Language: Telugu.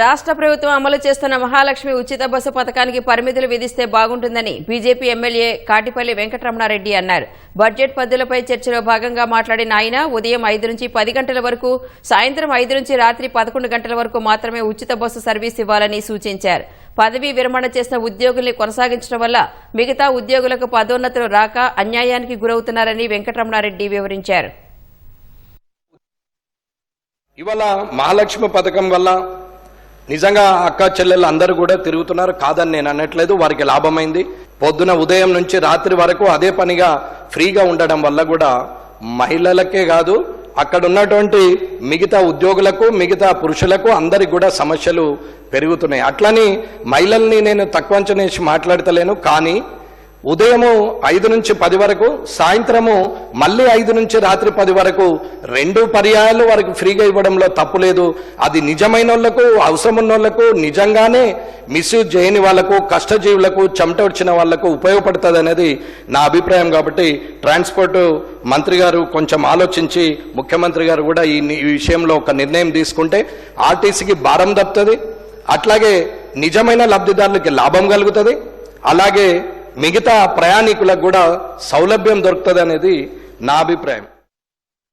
రాష్ట్ర ప్రభుత్వం అమలు చేస్తున్న మహాలక్ష్మి ఉచిత బస్సు పథకానికి పరిమితులు విధిస్తే బాగుంటుందని బీజేపీ ఎమ్మెల్యే కాటిపల్లి వెంకటరమణారెడ్డి అన్నారు. బడ్జెట్ పద్ధతులపై చర్చలో భాగంగా మాట్లాడిన ఆయన ఉదయం 5 నుంచి 10 గంటల వరకు, సాయంత్రం 5 నుంచి రాత్రి 11 గంటల వరకు మాత్రమే ఉచిత బస్సు సర్వీస్ ఇవ్వాలని సూచించారు. పదవీ విరమణ చేసిన ఉద్యోగుల్ని కొనసాగించడం వల్ల మిగతా ఉద్యోగులకు పదోన్నతులు రాక అన్యాయానికి గురవుతున్నారని వెంకటరమణారెడ్డి వివరించారు. ఇవాళ మహాలక్ష్మి పథకం వల్ల నిజంగా అక్క చెల్లెళ్ళు అందరూ కూడా తిరుగుతున్నారు, కాదని నేను అనట్లేదు. వారికి లాభమైంది. పొద్దున ఉదయం నుంచి రాత్రి వరకు అదే పనిగా ఫ్రీగా ఉండడం వల్ల కూడా మహిళలకే కాదు, అక్కడ ఉన్నటువంటి మిగతా ఉద్యోగులకు, మిగతా పురుషులకు అందరికి కూడా సమస్యలు పెరుగుతున్నాయి. అట్లని మహిళల్ని నేను తక్కువ అంచనా వేసి మాట్లాడతలేను. కానీ ఉదయము 5 నుంచి 10 వరకు, సాయంత్రము మళ్ళీ 5 నుంచి రాత్రి 10 వరకు 2 పర్యాయాలు వారికి ఫ్రీగా ఇవ్వడంలో తప్పు లేదు. అది నిజమైన వాళ్లకు, అవసరం ఉన్న వాళ్లకు, నిజంగానే మిస్యూజ్ చేయని వాళ్లకు, కష్టజీవులకు, చెమట వచ్చిన వాళ్లకు ఉపయోగపడుతుంది అనేది నా అభిప్రాయం. కాబట్టి ట్రాన్స్పోర్ట్ మంత్రి గారు కొంచెం ఆలోచించి, ముఖ్యమంత్రి గారు కూడా ఈ విషయంలో ఒక నిర్ణయం తీసుకుంటే ఆర్టీసీకి భారం తప్పుతుంది, అట్లాగే నిజమైన లబ్ధిదారులకి లాభం కలుగుతుంది, అలాగే మిగతా ప్రయాణికులకు కూడా సౌలభ్యం దొరుకుతుంది అనేది నా అభిప్రాయం.